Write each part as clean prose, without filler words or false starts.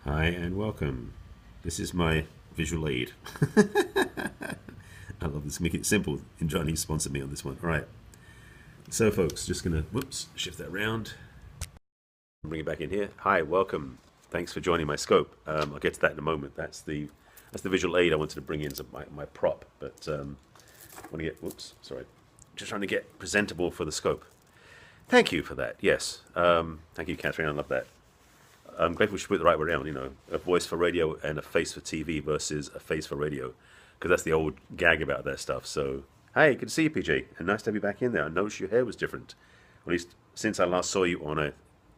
Hi and welcome. This is my visual aid. I love this. Make it simple. And Johnny sponsored me on this one. All right. So, folks, just gonna shift that around. Bring it back in here. Hi, welcome. Thanks for joining my scope. I'll get to that in a moment. That's the visual aid I wanted to bring in as my prop. But I want to get. Just trying to get presentable for the scope. Thank you for that. Yes. Thank you, Catherine. I love that. I'm grateful we should put it the right way around, a voice for radio and a face for TV versus a face for radio, because that's the old gag about that stuff. So, hey, good to see you, PJ, and nice to have you back in there. I noticed your hair was different, at least since I last saw you on a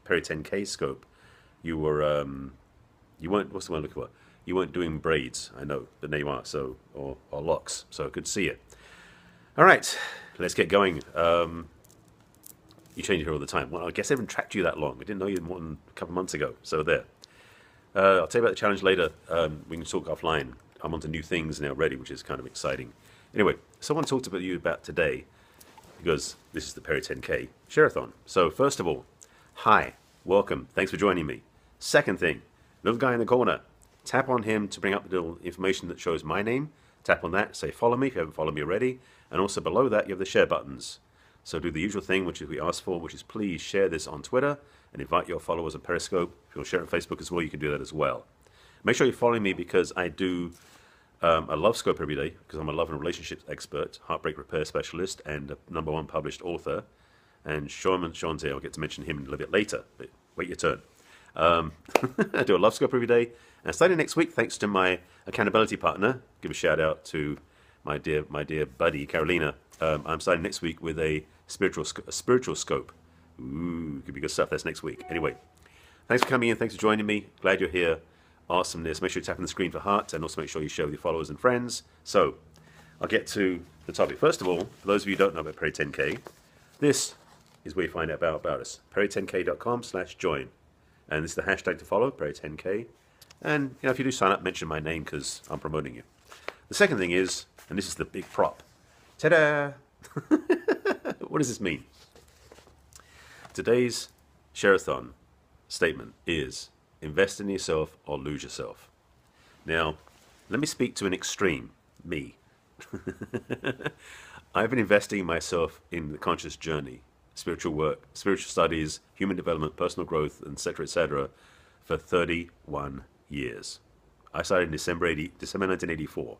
Perry 10K scope. You weren't, what's the one I'm looking for? You weren't doing braids, I know, but now you are, so, or locks, so good to see you. All right, let's get going. You change your hair all the time. Well, I guess I haven't tracked you that long. I didn't know you more than a couple of months ago. So there. I'll tell you about the challenge later. We can talk offline. I'm onto new things now already, which is kind of exciting. Anyway, someone talked about you about today, because this is the Perry 10K Share-a-thon. So first of all, hi, welcome. Thanks for joining me. Second thing, little guy in the corner. Tap on him to bring up the little information that shows my name. Tap on that, say follow me if you haven't followed me already. And also below that, you have the share buttons. So do the usual thing, which is we ask for, which is please share this on Twitter and invite your followers on Periscope. If you'll share it on Facebook as well, you can do that as well. Make sure you follow me because I do a love scope every day because I'm a love and relationships expert, heartbreak repair specialist, and a #1 published author. And Sean Shante, I'll get to mention him a little bit later, but wait your turn. I do a love scope every day. And starting next week, thanks to my accountability partner, give a shout out to my dear buddy, Carolina. I'm starting next week with a spiritual scope. Ooh, could be good stuff. That's next week. Anyway, thanks for coming in. Thanks for joining me. Glad you're here. Awesomeness. Make sure you tap on the screen for heart and also make sure you share with your followers and friends. So, I'll get to the topic. First of all, for those of you who don't know about Perry 10K, this is where you find out about us. perry10k.com/join. And this is the hashtag to follow, Perry10K. And if you do sign up, mention my name because I'm promoting you. The second thing is, and this is the big prop. Ta-da! What does this mean? Today's Share-a-thon statement is invest in yourself or lose yourself. Now, let me speak to an extreme, me. I've been investing myself in the conscious journey, spiritual work, spiritual studies, human development, personal growth, etc., for 31 years. I started in December 1984.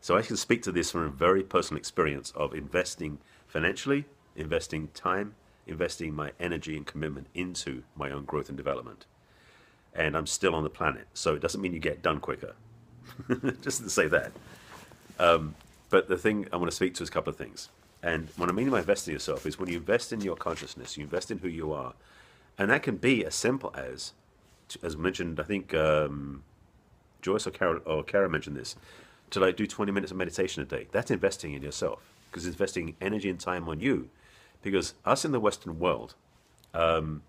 So I can speak to this from a very personal experience of investing financially, investing time, investing my energy and commitment into my own growth and development. And I'm still on the planet, so it doesn't mean you get done quicker. Just to say that. But the thing I want to speak to is a couple of things. And what I mean by investing in yourself is when you invest in your consciousness, you invest in who you are. And that can be as simple as mentioned, I think Joyce or Kara mentioned this, to do 20 minutes of meditation a day. That's investing in yourself because it's investing energy and time on you. Because us in the Western world, and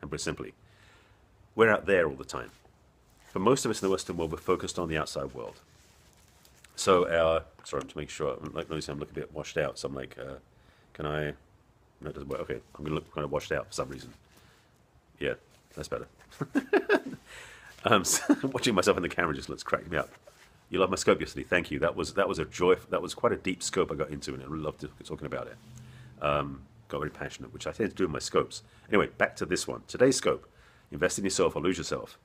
put simply, we're out there all the time. For most of us in the Western world, we're focused on the outside world. So sorry, to make sure, noticing I'm looking a bit washed out. So I'm like, can I? No, it doesn't work. Okay, I'm gonna look kind of washed out for some reason. Yeah, that's better. Watching myself in the camera just looks cracking me up. You loved my scope yesterday. Thank you. That was a joy. That was quite a deep scope I got into, and I really loved talking about it. Got very passionate, which I tend to do in my scopes. Anyway, back to this one. Today's scope: invest in yourself or lose yourself.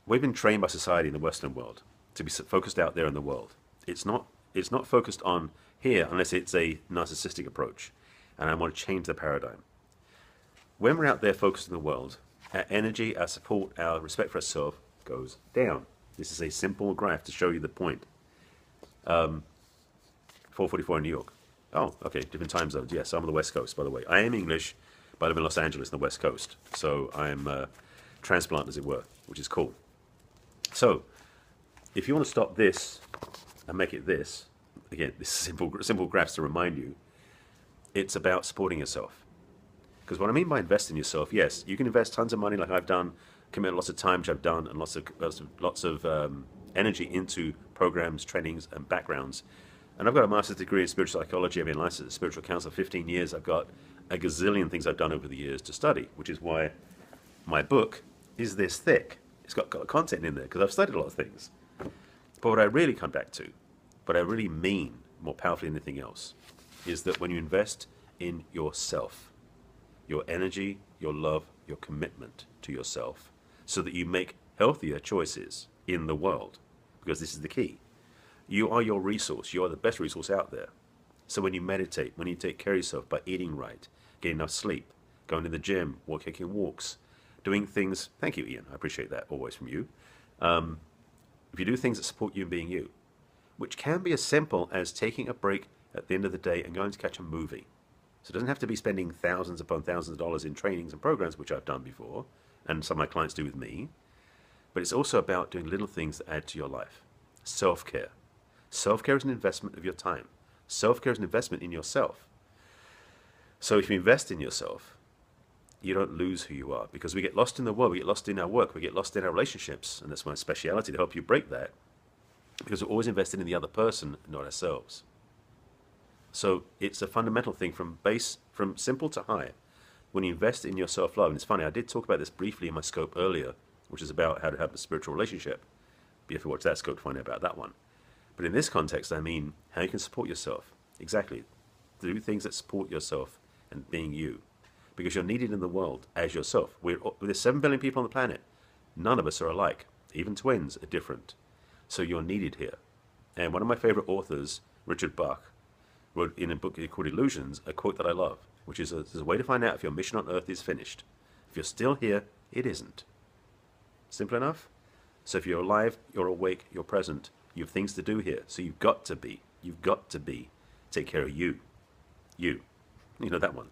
We've been trained by society in the Western world to be focused out there in the world. It's not focused on here unless it's a narcissistic approach, and I want to change the paradigm. When we're out there focused in the world, our energy, our support, our respect for ourselves goes down. This is a simple graph to show you the point. 4:44 in New York. Oh, okay, different time zones. Yes, I'm on the West Coast, by the way. I am English, but I live in Los Angeles on the West Coast. So I'm a transplant, as it were, which is cool. So, if you want to stop this and make it this, again, this is simple graphs to remind you, it's about supporting yourself. Because what I mean by invest in yourself, yes, you can invest tons of money like I've done, commit lots of time, which I've done, and lots of energy into programs, trainings, and backgrounds. And I've got a master's degree in spiritual psychology. I've been licensed as a spiritual counselor for 15 years. I've got a gazillion things I've done over the years to study, which is why my book is this thick. It's got content in there because I've studied a lot of things. But what I really come back to, what I really mean more powerfully than anything else, is that when you invest in yourself, your energy, your love, your commitment to yourself, so that you make healthier choices in the world, because this is the key. You are your resource. You are the best resource out there. So when you meditate, when you take care of yourself by eating right, getting enough sleep, going to the gym, taking walks, doing things, thank you, Ian, I appreciate that always from you. If you do things that support you in being you, which can be as simple as taking a break at the end of the day and going to catch a movie. So it doesn't have to be spending thousands upon thousands of dollars in trainings and programs, which I've done before, and some of my clients do with me. But it's also about doing little things that add to your life. Self-care. Self-care is an investment of your time. Self-care is an investment in yourself. So if you invest in yourself, you don't lose who you are, because we get lost in the world, we get lost in our work, we get lost in our relationships, and that's my speciality, to help you break that, because we're always invested in the other person, not ourselves. So it's a fundamental thing from simple to high. When you invest in your self-love, and it's funny, I did talk about this briefly in my scope earlier, which is about how to have a spiritual relationship. But you have to watch that scope to find out about that one. But in this context, I mean how you can support yourself. Exactly. Do things that support yourself and being you. Because you're needed in the world as yourself. There's 7 billion people on the planet. None of us are alike. Even twins are different. So you're needed here. And one of my favorite authors, Richard Bach, wrote in a book called Illusions, a quote that I love, which is there's a way to find out if your mission on earth is finished. If you're still here, it isn't. Simple enough? So if you're alive, you're awake, you're present, you have things to do here. So you've got to be, take care of you. You know that one.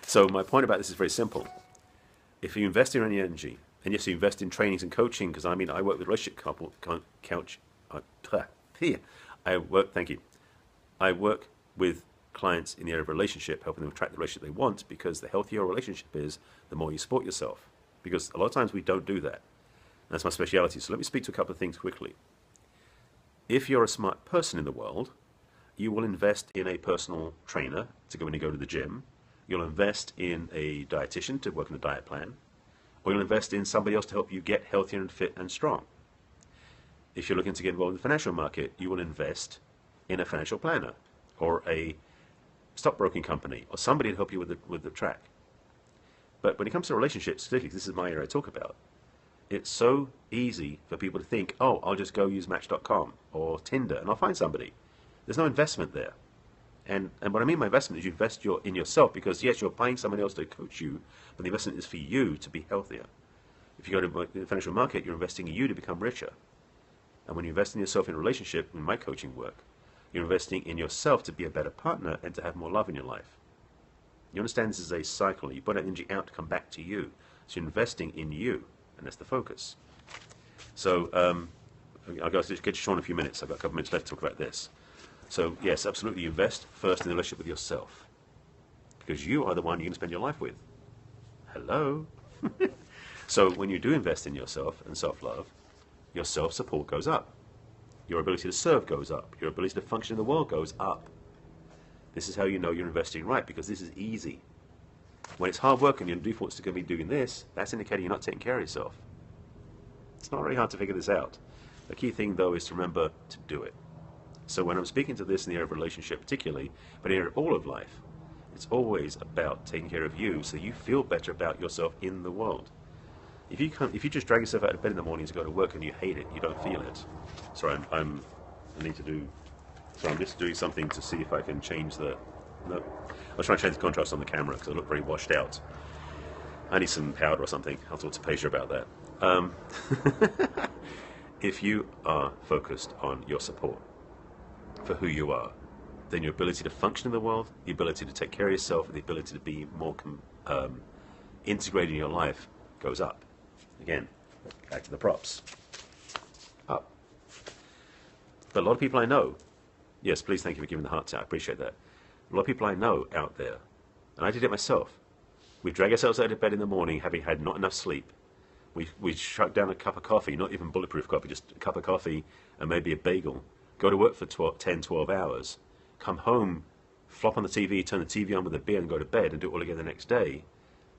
So my point about this is very simple. If you invest in any energy, and yes, you invest in trainings and coaching, because I work with relationship I work with clients in the area of relationship, helping them attract the relationship they want, because the healthier your relationship is, the more you support yourself. Because a lot of times we don't do that. And that's my speciality. So let me speak to a couple of things quickly. If you're a smart person in the world, you will invest in a personal trainer to go when you go to the gym. You'll invest in a dietitian to work on a diet plan. Or you'll invest in somebody else to help you get healthier and fit and strong. If you're looking to get involved in the financial market, you will invest in a financial planner or a stockbroking company or somebody to help you with the track. But when it comes to relationships, particularly, this is my area I talk about, it's so easy for people to think, oh, I'll just go use Match.com or Tinder and I'll find somebody. There's no investment there. And what I mean by investment is you invest in yourself, because yes, you're paying somebody else to coach you, but the investment is for you to be healthier. If you go to the financial market, you're investing in you to become richer. And when you invest in yourself in a relationship, in my coaching work, you're investing in yourself to be a better partner and to have more love in your life. You understand this is a cycle. You put that energy out to come back to you. So you're investing in you, and that's the focus. So I'll go to get Sean in a few minutes. I've got a couple minutes left to talk about this. So yes, absolutely, you invest first in the relationship with yourself, because you are the one you're going to spend your life with. Hello? So when you do invest in yourself and self-love, your self-support goes up. Your ability to serve goes up. Your ability to function in the world goes up. This is how you know you're investing right, because this is easy. When it's hard work and your default is going to be doing this, that's indicating you're not taking care of yourself. It's not very hard to figure this out. The key thing, though, is to remember to do it. So when I'm speaking to this in the area of relationship particularly, but in the area of all of life, it's always about taking care of you so you feel better about yourself in the world. If you just drag yourself out of bed in the morning to go to work and you hate it, you don't feel it. Sorry, I'm just doing something to see if I can change the... No, I was trying to change the contrast on the camera because I look very washed out. I need some powder or something. I'll talk to Paige about that. If you are focused on your support for who you are, then your ability to function in the world, the ability to take care of yourself, and the ability to be more integrated in your life goes up. Again, back to the props. Up. But a lot of people I know, yes, please, thank you for giving the hearts out. I appreciate that. A lot of people I know out there, and I did it myself. We drag ourselves out of bed in the morning having had not enough sleep. We shut down a cup of coffee, not even bulletproof coffee, just a cup of coffee and maybe a bagel. Go to work for 10, 12 hours. Come home, flop on the TV, turn the TV on with a beer and go to bed and do it all again the next day.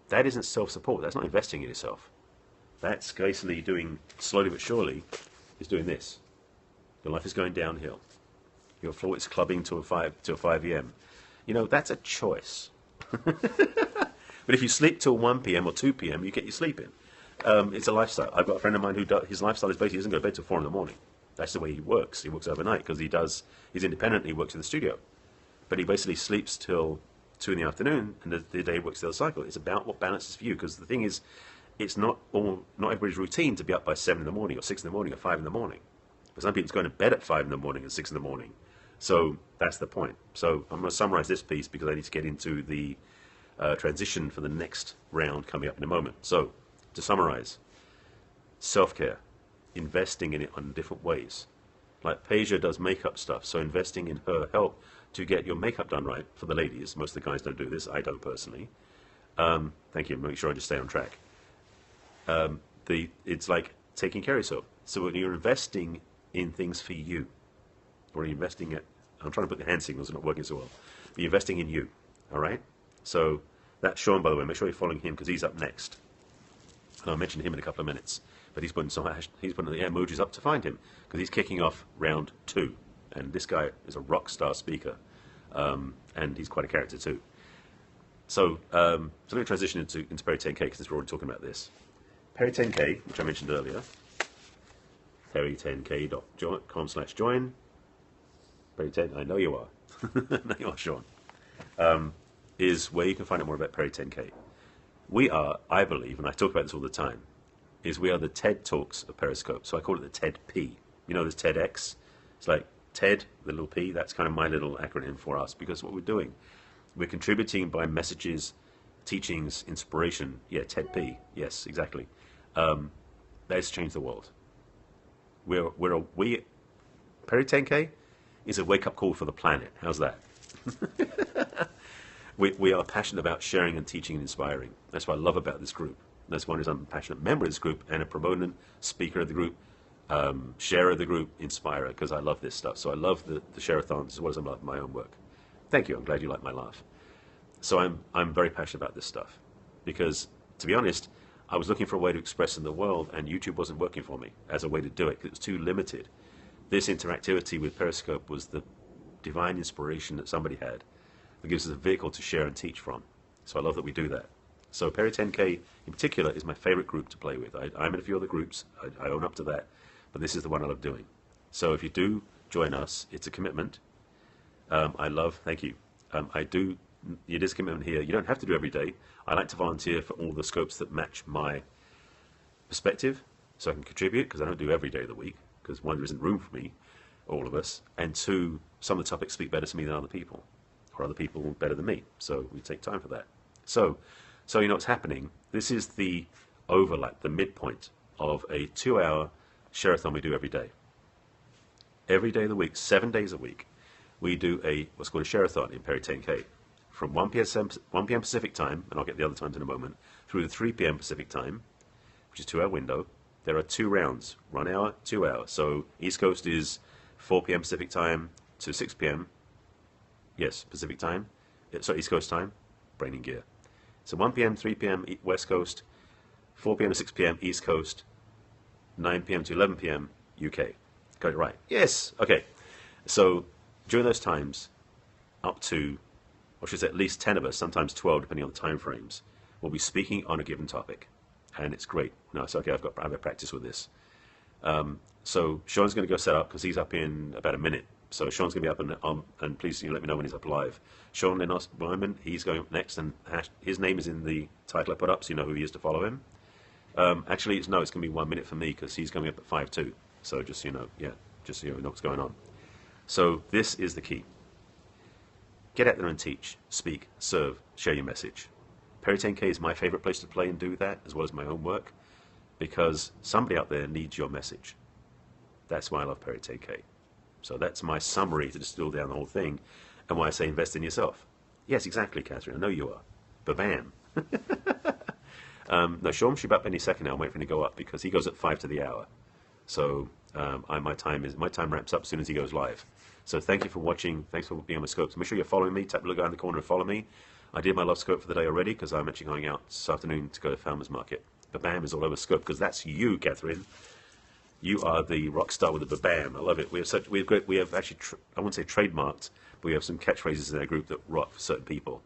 That isn't self-support. That's not investing in yourself. That's basically doing, slowly but surely, is doing this. Your life is going downhill. Your floor is clubbing to a 5 a.m. You know, that's a choice. But if you sleep till 1 p.m. or 2 p.m., you get your sleep in. It's a lifestyle. I've got a friend of mine who does, his lifestyle is basically he doesn't go to bed till 4 in the morning. That's the way he works. He works overnight because he's independent. He works in the studio. But he basically sleeps till 2 in the afternoon, and the day works the other cycle. It's about what balances for you, because the thing is, it's not everybody's routine to be up by 7 in the morning or 6 in the morning or 5 in the morning. For some people, it's going to bed at 5 in the morning and 6 in the morning. So that's the point. So I'm going to summarize this piece because I need to get into the transition for the next round coming up in a moment. So to summarize, self-care, investing in it on different ways. Like Peja does makeup stuff, so investing in her help to get your makeup done right for the ladies. Most of the guys don't do this. I don't personally. Thank you. Make sure I just stay on track. It's like taking care of yourself. So when you're investing in things for you, or you're investing at, I'm trying to put the hand signals, are not working so well, but you're investing in you, all right? So that's Sean, by the way. Make sure you're following him because he's up next. And I'll mention him in a couple of minutes. But he's putting the emojis up to find him because he's kicking off round 2. And this guy is a rock star speaker, and he's quite a character too. So let me transition into Perry 10K because we're already talking about this. Perry 10K, which I mentioned earlier, perry10k.com/join. Perry 10, I know you are. I know you are, Sean. Is where you can find out more about Perry 10K. We are, I believe, and I talk about this all the time, we are the TED Talks of Periscope. So I call it the TED P. You know, there's TEDx. It's like TED, the little P. That's kind of my little acronym for us, because what we're doing, we're contributing by messages, teachings, inspiration. Yeah, TED P. Yes, exactly. That's changed the world. Perry 10K is a wake-up call for the planet. How's that? we are passionate about sharing and teaching and inspiring. That's what I love about this group. That's one reason I'm a passionate member of this group and a proponent, speaker of the group, sharer of the group, inspirer, because I love this stuff. So I love the share-a-thons as well as I love my own work. Thank you. I'm glad you like my laugh. So I'm very passionate about this stuff because, to be honest, I was looking for a way to express in the world, and YouTube wasn't working for me as a way to do it because it was too limited. This interactivity with Periscope was the divine inspiration that somebody had that gives us a vehicle to share and teach from. So I love that we do that. So Perry 10K in particular is my favorite group to play with. I'm in a few other groups. I own up to that. But this is the one I love doing. So if you do join us, it's a commitment. Thank you. It is a commitment here. You don't have to do every day. I like to volunteer for all the scopes that match my perspective so I can contribute, because I don't do every day of the week, because one, there isn't room for me, all of us, and two, some of the topics speak better to me than other people, or other people better than me. So we take time for that. So you know what's happening. This is the overlap, the midpoint of a 2-hour share-a-thon we do every day. Every day of the week, 7 days a week, we do what's called a share-a-thon in Perry 10K. From 1 p.m. Pacific time, and I'll get the other times in a moment, through to 3 p.m. Pacific time, which is a 2-hour window. There are 2 rounds, 1 hour, 2 hours. So East Coast is 4 p.m. Pacific time to 6 p.m. Yes, Pacific time. Sorry, East Coast time, brain in gear. So 1 p.m., 3 p.m. West Coast, 4 p.m. to 6 p.m. East Coast, 9 p.m. to 11 p.m. UK. Got it right? Yes. Okay. So during those times, up to, or should I say at least 10 of us, sometimes 12, depending on the time frames, will be speaking on a given topic. And it's great. No, it's okay. I've got practice with this. So Sean's going to go set up because he's up in about a minute. So Sean's going to be up and please let me know when he's up live. Sean Lenos Wyman, he's going up next, and his name is in the title I put up, so you know who he is to follow him. Actually, it's going to be 1 minute for me because he's coming up at 5:02. So just so you know, just so you know what's going on. So this is the key. Get out there and teach, speak, serve, share your message. Perry 10K is my favorite place to play and do that, as well as my own work, because somebody out there needs your message. That's why I love Perry 10K. So that's my summary to distill down the whole thing, and why I say invest in yourself. Yes, exactly, Catherine. I know you are. Ba-bam. No, Sean should be up any second now. I'm waiting for him to go up because he goes at 5 to the hour. So my time wraps up as soon as he goes live. So thank you for watching. Thanks for being on my scopes. Make sure you're following me. Tap the little guy in the corner and follow me. I did my love scope for the day already because I'm actually going out this afternoon to go to Farmers Market. Babam is all over Scope, because that's you, Catherine. You are the rock star with the babam. I love it. We have actually, I wouldn't say trademarked, but we have some catchphrases in our group that rock for certain people.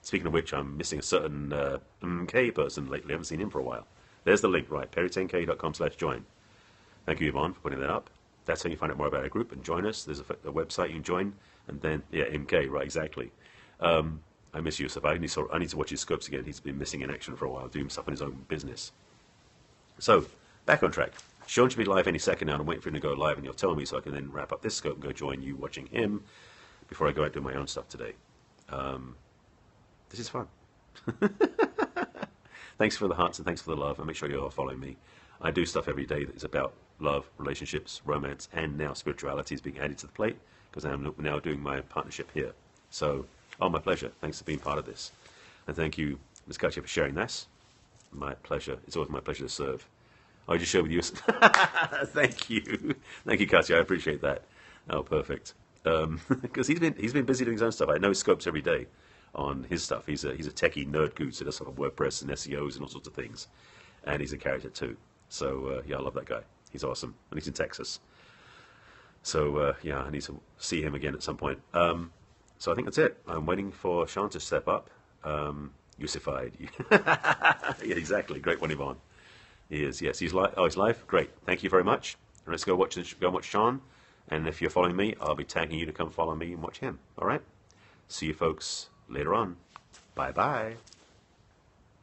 Speaking of which, I'm missing a certain MK person lately. I haven't seen him for a while. There's the link, right? perry10k.com/join. Thank you, Yvonne, for putting that up. That's how you find out more about our group and join us. There's a website you can join, and then, yeah, MK, right, exactly. I miss Yusuf. I need to watch his scopes again. He's been missing in action for a while, doing stuff in his own business. So, back on track. Sean should be live any second now, and I'm waiting for him to go live, and he'll tell me so I can then wrap up this scope and go join you watching him before I go out and do my own stuff today. This is fun. Thanks for the hearts and thanks for the love, and make sure you're following me. I do stuff every day that is about love, relationships, romance, and now spirituality is being added to the plate because I'm now doing my partnership here. So, oh, my pleasure. Thanks for being part of this. And thank you, Ms. Katya, for sharing this. My pleasure. It's always my pleasure to serve. I just share with you. Thank you. Thank you, Katya. I appreciate that. Oh, perfect. Because he's been busy doing his own stuff. I know he scopes every day on his stuff. He's a techie nerd goose that does stuff on WordPress and SEOs and all sorts of things. And he's a character too. So, yeah, I love that guy. He's awesome. And he's in Texas. So, yeah, I need to see him again at some point. So I think that's it. I'm waiting for Sean to step up. Yusified. Yeah, exactly. Great one, Yvonne. He is, yes. He's live. Oh, he's live? Great. Thank you very much. Let's go watch Sean. And if you're following me, I'll be tagging you to come follow me and watch him. All right? See you folks later on. Bye-bye.